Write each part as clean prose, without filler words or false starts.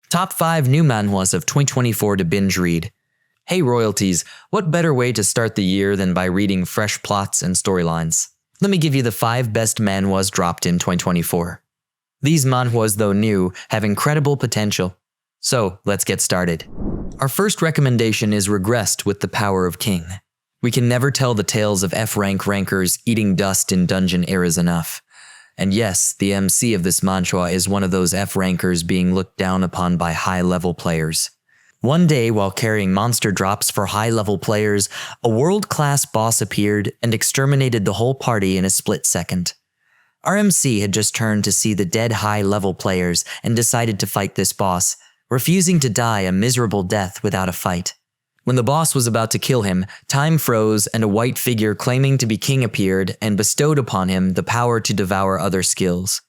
Top 5 new manhwas of 2024 to binge read. Hey royalties, what better way to start the year than by reading fresh plots and storylines? Let me give you the 5 best manhwas dropped in 2024. These manhwas, though new, have incredible potential. So, let's get started. Our first recommendation is Regressed with the Power of King. We can never tell the tales of F-rank rankers eating dust in dungeon eras enough. And yes, the MC of this manhwa is one of those F-rankers being looked down upon by high-level players. One day, while carrying monster drops for high-level players, a world-class boss appeared and exterminated the whole party in a split second. Our MC had just turned to see the dead high-level players and decided to fight this boss, refusing to die a miserable death without a fight. When the boss was about to kill him, time froze and a white figure claiming to be king appeared and bestowed upon him the power to devour other skills.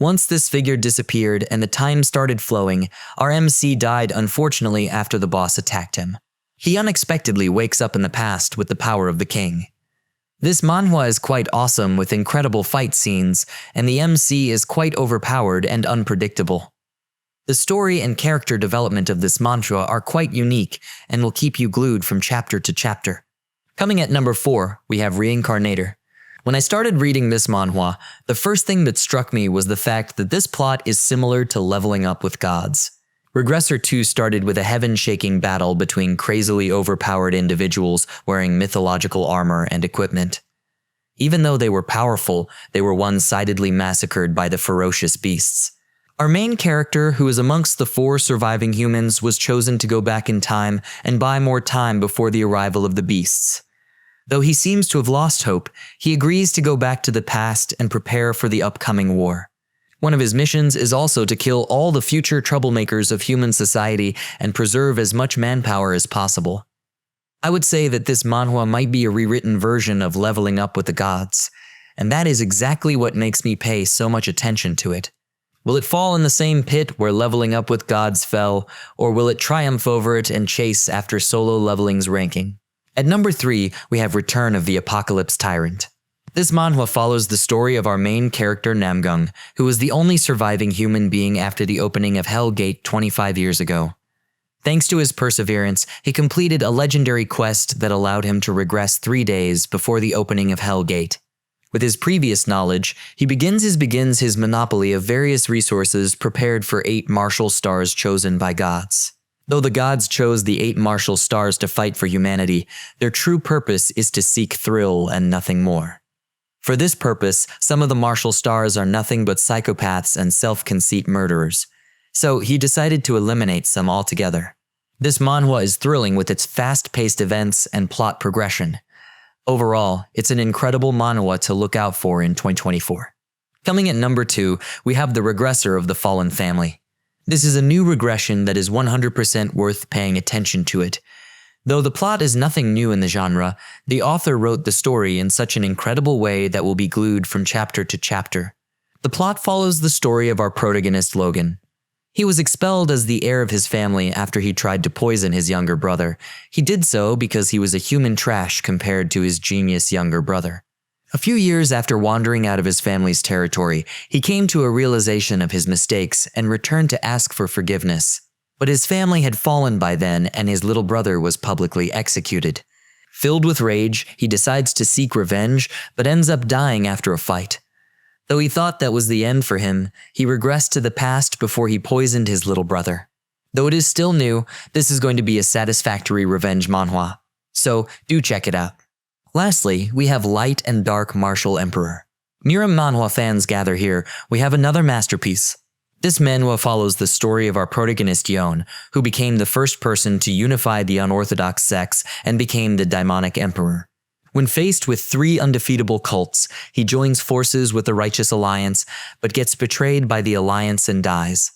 Once this figure disappeared and the time started flowing, our MC died unfortunately after the boss attacked him. He unexpectedly wakes up in the past with the power of the king. This manhwa is quite awesome with incredible fight scenes, and the MC is quite overpowered and unpredictable. The story and character development of this manhwa are quite unique and will keep you glued from chapter to chapter. Coming at number 4, we have Reincarnator. When I started reading this manhwa, the first thing that struck me was the fact that this plot is similar to Leveling Up with Gods. Regressor 2 started with a heaven-shaking battle between crazily overpowered individuals wearing mythological armor and equipment. Even though they were powerful, they were one-sidedly massacred by the ferocious beasts. Our main character, who is amongst the 4 surviving humans, was chosen to go back in time and buy more time before the arrival of the beasts. Though he seems to have lost hope, he agrees to go back to the past and prepare for the upcoming war. One of his missions is also to kill all the future troublemakers of human society and preserve as much manpower as possible. I would say that this manhwa might be a rewritten version of Leveling Up with the Gods, and that is exactly what makes me pay so much attention to it. Will it fall in the same pit where Leveling Up with Gods fell, or will it triumph over it and chase after Solo Leveling's ranking? At number 3, we have Return of the Apocalypse Tyrant. This manhwa follows the story of our main character Namgung, who was the only surviving human being after the opening of Hell Gate 25 years ago. Thanks to his perseverance, he completed a legendary quest that allowed him to regress 3 days before the opening of Hell Gate. With his previous knowledge, he begins his monopoly of various resources prepared for 8 martial stars chosen by gods. Though the gods chose the 8 martial stars to fight for humanity, their true purpose is to seek thrill and nothing more. For this purpose, some of the martial stars are nothing but psychopaths and self-conceit murderers. So he decided to eliminate some altogether. This manhwa is thrilling with its fast-paced events and plot progression. Overall, it's an incredible manhwa to look out for in 2024. Coming at number 2, we have the Regressor of the Fallen Family. This is a new regression that is 100% worth paying attention to it. Though the plot is nothing new in the genre, the author wrote the story in such an incredible way that will be glued from chapter to chapter. The plot follows the story of our protagonist Logan. He was expelled as the heir of his family after he tried to poison his younger brother. He did so because he was a human trash compared to his genius younger brother. A few years after wandering out of his family's territory, he came to a realization of his mistakes and returned to ask for forgiveness. But his family had fallen by then and his little brother was publicly executed. Filled with rage, he decides to seek revenge, but ends up dying after a fight. Though he thought that was the end for him, he regressed to the past before he poisoned his little brother. Though it is still new, this is going to be a satisfactory revenge manhwa. So, do check it out. Lastly, we have Light and Dark Martial Emperor. Mira manhwa fans gather here, we have another masterpiece. This manhwa follows the story of our protagonist Yon, who became the first person to unify the unorthodox sects and became the Daimonic Emperor. When faced with 3 undefeatable cults, he joins forces with the Righteous Alliance, but gets betrayed by the Alliance and dies.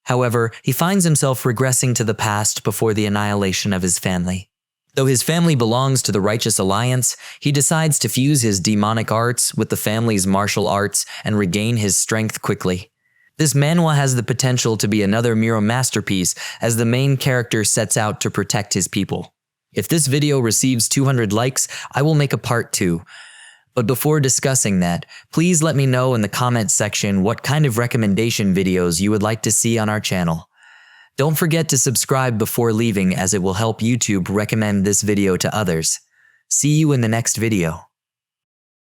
However, he finds himself regressing to the past before the annihilation of his family. Though his family belongs to the Righteous Alliance, he decides to fuse his demonic arts with the family's martial arts and regain his strength quickly. This manhwa has the potential to be another Miro masterpiece as the main character sets out to protect his people. If this video receives 200 likes, I will make a part 2. But before discussing that, please let me know in the comments section what kind of recommendation videos you would like to see on our channel. Don't forget to subscribe before leaving as it will help YouTube recommend this video to others. See you in the next video.